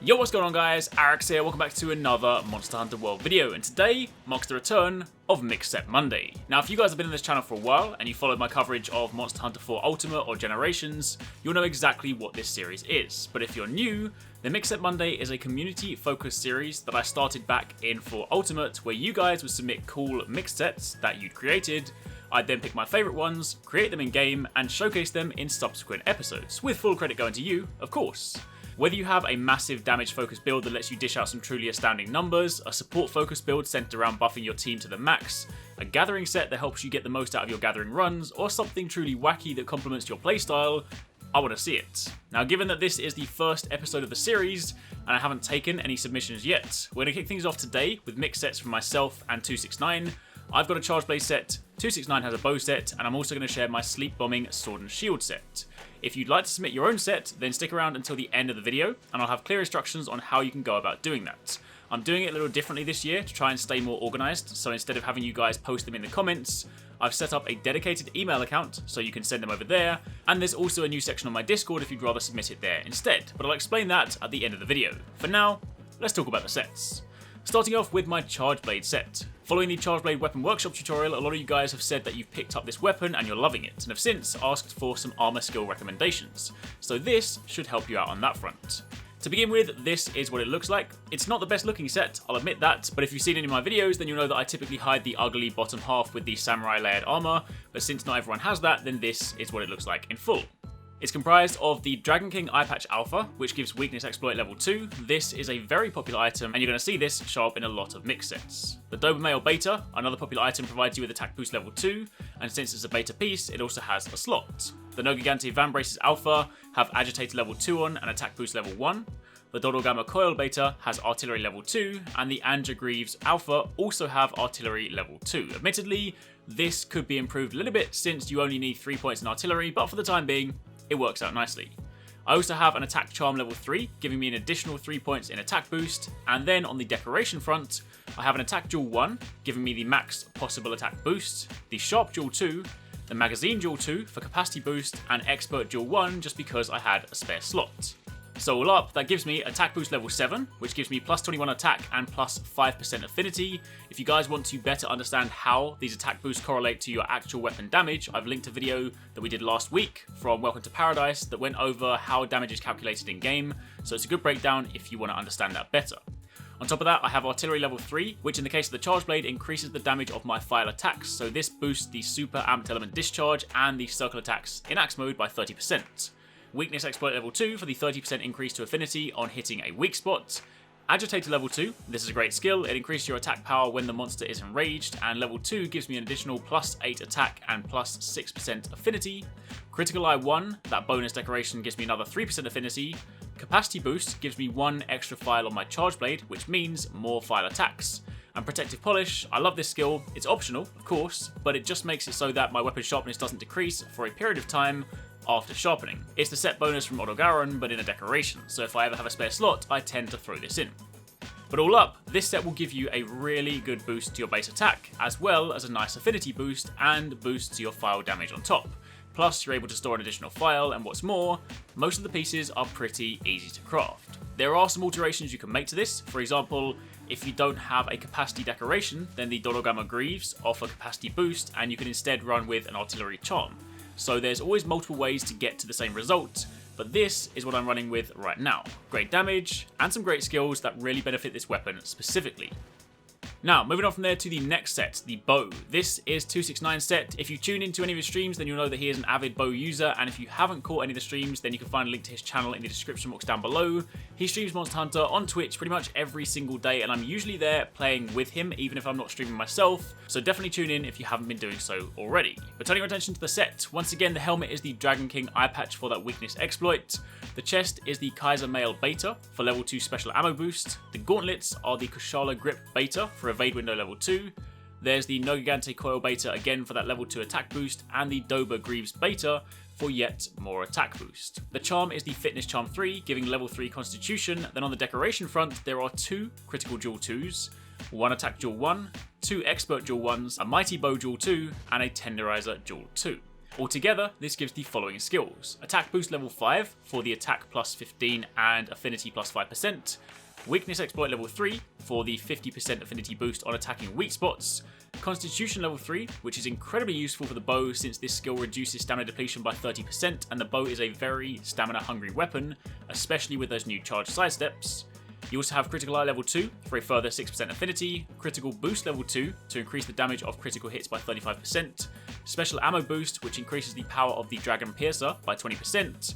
Yo, what's going on guys, Arekkz here, welcome back to another Monster Hunter World video, and today marks the return of Mixed Set Monday. Now if you guys have been in this channel for a while, and you followed my coverage of Monster Hunter 4 Ultimate or Generations, you'll know exactly what this series is. But if you're new, the Mixed Set Monday is a community-focused series that I started back in 4 Ultimate, where you guys would submit cool mixed sets that you'd created. I'd then pick my favourite ones, create them in-game, and showcase them in subsequent episodes, with full credit going to you, of course. Whether you have a massive damage-focused build that lets you dish out some truly astounding numbers, a support-focused build centered around buffing your team to the max, a gathering set that helps you get the most out of your gathering runs, or something truly wacky that complements your playstyle, I want to see it. Now, given that this is the first episode of the series, and I haven't taken any submissions yet, we're going to kick things off today with mixed sets from myself and TwoSixNine. I've got a Charge Blade set, TwoSixNine has a bow set, and I'm also going to share my Sleep Bombing Sword and Shield set. If you'd like to submit your own set, then stick around until the end of the video, and I'll have clear instructions on how you can go about doing that. I'm doing it a little differently this year to try and stay more organised, so instead of having you guys post them in the comments, I've set up a dedicated email account so you can send them over there, and there's also a new section on my Discord if you'd rather submit it there instead, but I'll explain that at the end of the video. For now, let's talk about the sets. Starting off with my Charge Blade set. Following the Charge Blade Weapon Workshop tutorial, a lot of you guys have said that you've picked up this weapon and you're loving it, and have since asked for some armor skill recommendations. So this should help you out on that front. To begin with, this is what it looks like. It's not the best looking set, I'll admit that, but if you've seen any of my videos, then you'll know that I typically hide the ugly bottom half with the samurai layered armor, but since not everyone has that, then this is what it looks like in full. It's comprised of the Dragon King Eye Patch Alpha, which gives Weakness Exploit level 2. This is a very popular item, and you're going to see this show up in a lot of mix sets. The Dobermail Beta, another popular item, provides you with attack boost level 2, and since it's a beta piece, it also has a slot. The Nogigante Van Braces Alpha have Agitator level 2 on and attack boost level 1. The Dodogama Coil Beta has Artillery level 2, and the Anja Greaves Alpha also have Artillery level 2. Admittedly, this could be improved a little bit since you only need 3 points in Artillery, but for the time being, it works out nicely. I also have an Attack Charm level 3, giving me an additional 3 points in attack boost, and then on the decoration front, I have an Attack Jewel 1, giving me the max possible attack boost, the Sharp Jewel 2, the Magazine Jewel 2 for capacity boost, and Expert Jewel 1 just because I had a spare slot. So all up, that gives me attack boost level 7, which gives me plus 21 attack and plus 5% affinity. If you guys want to better understand how these attack boosts correlate to your actual weapon damage, I've linked a video that we did last week from Welcome to Paradise that went over how damage is calculated in game, so it's a good breakdown if you want to understand that better. On top of that, I have Artillery level 3, which in the case of the Charge Blade increases the damage of my file attacks, so this boosts the Super Amped Element Discharge and the Circle attacks in Axe mode by 30%. Weakness Exploit level 2 for the 30% increase to affinity on hitting a weak spot. Agitator level 2, this is a great skill, it increases your attack power when the monster is enraged, and level 2 gives me an additional plus 8 attack and plus 6% affinity. Critical Eye 1, that bonus decoration gives me another 3% affinity. Capacity Boost gives me 1 extra file on my Charge Blade, which means more file attacks. And Protective Polish, I love this skill, it's optional, of course, but it just makes it so that my weapon sharpness doesn't decrease for a period of time after sharpening. It's the set bonus from Odogaron, but in a decoration, so if I ever have a spare slot, I tend to throw this in. But all up, this set will give you a really good boost to your base attack, as well as a nice affinity boost and boost to your file damage on top. Plus, you're able to store an additional file, and what's more, most of the pieces are pretty easy to craft. There are some alterations you can make to this. For example, if you don't have a capacity decoration, then the Dodogama Greaves offer capacity boost, and you can instead run with an Artillery Charm. So there's always multiple ways to get to the same result, but this is what I'm running with right now. Great damage, and some great skills that really benefit this weapon specifically. Now, moving on from there to the next set, the bow. This is TwoSixNine's set. If you tune into any of his streams, then you'll know that he is an avid bow user, and if you haven't caught any of the streams, then you can find a link to his channel in the description box down below. He streams Monster Hunter on Twitch pretty much every single day, and I'm usually there playing with him, even if I'm not streaming myself, so definitely tune in if you haven't been doing so already. But turning our attention to the set, once again, the helmet is the Dragon King Eye Patch for that Weakness Exploit. The chest is the Kaiser Mail Beta for level 2 special ammo boost. The gauntlets are the Kushala Grip Beta for Evade Window level 2. There's the Nogigante Coil Beta again for that level 2 attack boost, and the Doba Greaves Beta for yet more attack boost. The charm is the Fitness Charm 3, giving level 3 Constitution. Then on the decoration front, there are 2 Critical Jewel 2s, 1 Attack Jewel 1, 2 Expert Jewel 1s, a Mighty Bow Jewel 2, and a Tenderizer Jewel 2. Altogether, this gives the following skills: attack boost level 5 for the attack plus 15 and affinity plus 5%, weakness exploit level 3 for the 50% affinity boost on attacking weak spots, constitution level 3, which is incredibly useful for the bow since this skill reduces stamina depletion by 30% and the bow is a very stamina hungry weapon, especially with those new charge sidesteps. You also have critical eye level 2 for a further 6% affinity, critical boost level 2 to increase the damage of critical hits by 35%, special ammo boost which increases the power of the dragon piercer by 20%,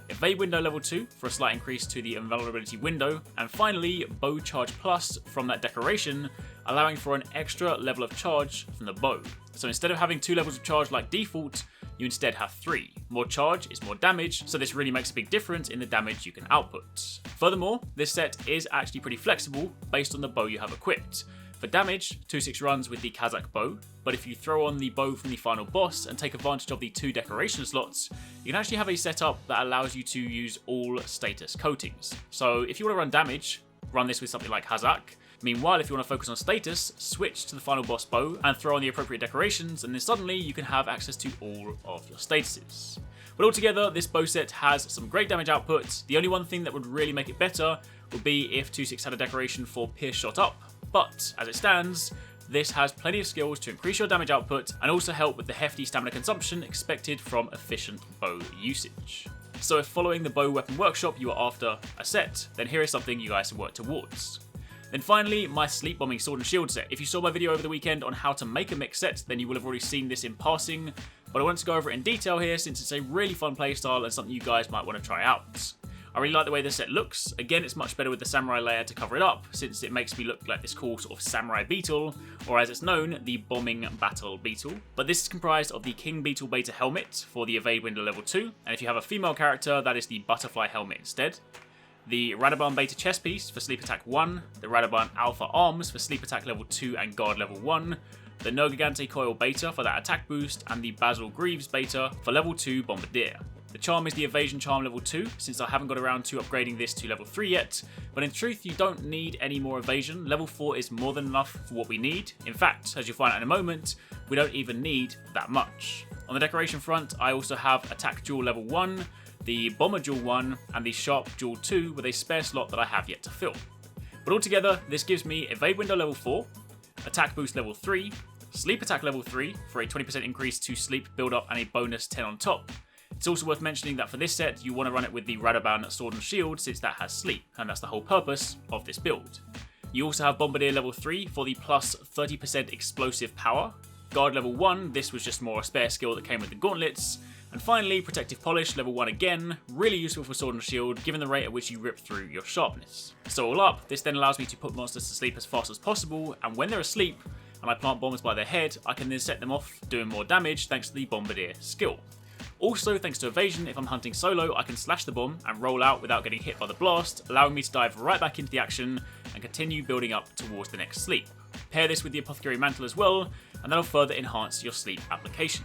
evade window level 2 for a slight increase to the invulnerability window, and finally bow charge plus from that decoration, allowing for an extra level of charge from the bow. So instead of having 2 levels of charge like default, you instead have 3. More charge is more damage, so this really makes a big difference in the damage you can output. Furthermore, this set is actually pretty flexible based on the bow you have equipped. For damage, 2/6 runs with the Kazakh bow, but if you throw on the bow from the final boss and take advantage of the 2 decoration slots, you can actually have a setup that allows you to use all status coatings. So if you want to run damage, run this with something like Kazakh. Meanwhile, if you want to focus on status, switch to the final boss bow and throw on the appropriate decorations, and then suddenly you can have access to all of your statuses. But altogether, this bow set has some great damage output. The only one thing that would really make it better would be if 2/6 had a decoration for Pierce Shot Up, but as it stands, this has plenty of skills to increase your damage output and also help with the hefty stamina consumption expected from efficient bow usage. So if following the Bow Weapon Workshop you are after a set, then here is something you guys can work towards. Then finally, my sleep bombing sword and shield set. If you saw my video over the weekend on how to make a mix set, then you will have already seen this in passing, but I want to go over it in detail here since it's a really fun playstyle and something you guys might want to try out. I really like the way this set looks. Again, it's much better with the samurai layer to cover it up, since it makes me look like this cool sort of samurai beetle, or as it's known, the bombing battle beetle. But this is comprised of the King Beetle Beta helmet for the evade window level 2, and if you have a female character, that is the butterfly helmet instead. The Radoban Beta chest piece for sleep attack 1, the Radoban Alpha arms for sleep attack level 2 and guard level 1, the Nergigante coil beta for that attack boost, and the Basil Greaves beta for level 2 bombardier. The charm is the evasion charm level 2, since I haven't got around to upgrading this to level 3 yet, but in truth you don't need any more evasion. Level 4 is more than enough for what we need. In fact, as you'll find out in a moment, we don't even need that much. On the decoration front, I also have attack jewel level 1, the bomber jewel 1, and the sharp jewel 2 with a spare slot that I have yet to fill. But altogether, this gives me evade window level 4, attack boost level 3, sleep attack level 3 for a 20% increase to sleep build up and a bonus 10 on top. It's also worth mentioning that for this set, you want to run it with the Radoban Sword and Shield since that has sleep, and that's the whole purpose of this build. You also have Bombardier level 3 for the plus 30% explosive power. Guard level 1, this was just more a spare skill that came with the gauntlets. And finally, Protective Polish level 1 again, really useful for Sword and Shield given the rate at which you rip through your sharpness. So all up, this then allows me to put monsters to sleep as fast as possible, and when they're asleep, and I plant bombs by their head, I can then set them off doing more damage thanks to the Bombardier skill. Also, thanks to evasion, if I'm hunting solo, I can slash the bomb and roll out without getting hit by the blast, allowing me to dive right back into the action and continue building up towards the next sleep. Pair this with the Apothecary Mantle as well, and that'll further enhance your sleep application.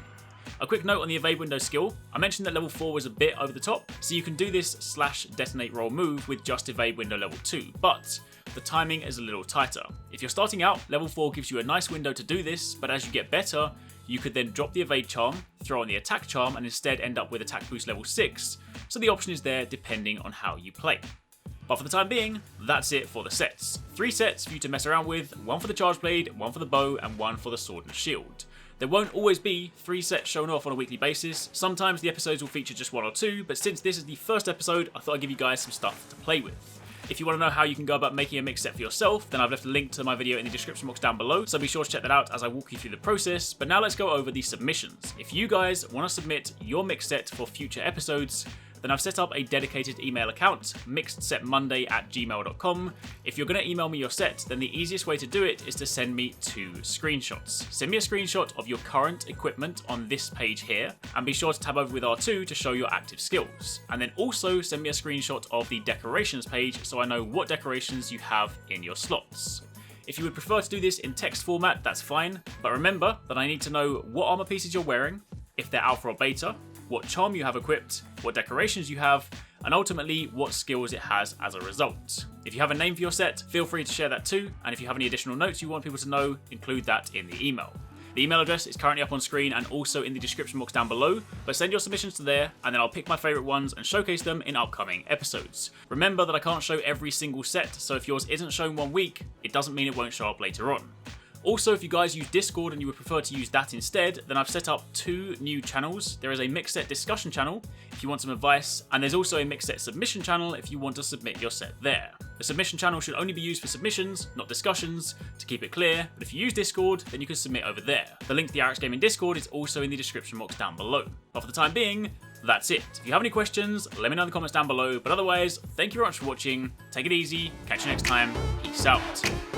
A quick note on the evade window skill, I mentioned that level 4 was a bit over the top, so you can do this slash detonate roll move with just evade window level 2, but the timing is a little tighter. If you're starting out, level 4 gives you a nice window to do this, but as you get better, you could then drop the evade charm, throw on the attack charm, and instead end up with attack boost level 6, so the option is there depending on how you play. But for the time being, that's it for the sets. 3 sets for you to mess around with, 1 for the charge blade, 1 for the bow, and 1 for the sword and shield. There won't always be 3 sets shown off on a weekly basis. Sometimes the episodes will feature just 1 or 2, but since this is the first episode, I thought I'd give you guys some stuff to play with. If you want to know how you can go about making a mix set for yourself, then I've left a link to my video in the description box down below, so be sure to check that out as I walk you through the process. But now let's go over the submissions. If you guys want to submit your mix set for future episodes, then I've set up a dedicated email account, mixedsetmonday@gmail.com. If you're going to email me your set, then the easiest way to do it is to send me 2 screenshots. Send me a screenshot of your current equipment on this page here, and be sure to tab over with R2 to show your active skills. And then also send me a screenshot of the decorations page so I know what decorations you have in your slots. If you would prefer to do this in text format, that's fine, but remember that I need to know what armor pieces you're wearing, if they're alpha or beta, what charm you have equipped, what decorations you have, and ultimately what skills it has as a result. If you have a name for your set, feel free to share that too, and if you have any additional notes you want people to know, include that in the email. The email address is currently up on screen and also in the description box down below, but send your submissions to there and then I'll pick my favourite ones and showcase them in upcoming episodes. Remember that I can't show every single set, so if yours isn't shown one week, it doesn't mean it won't show up later on. Also, if you guys use Discord and you would prefer to use that instead, then I've set up 2 new channels. There is a mixed set discussion channel if you want some advice, and there's also a mixed set submission channel if you want to submit your set there. The submission channel should only be used for submissions, not discussions, to keep it clear, but if you use Discord, then you can submit over there. The link to the Arekkz Gaming Discord is also in the description box down below. But for the time being, that's it. If you have any questions, let me know in the comments down below, but otherwise, thank you very much for watching, take it easy, catch you next time, peace out.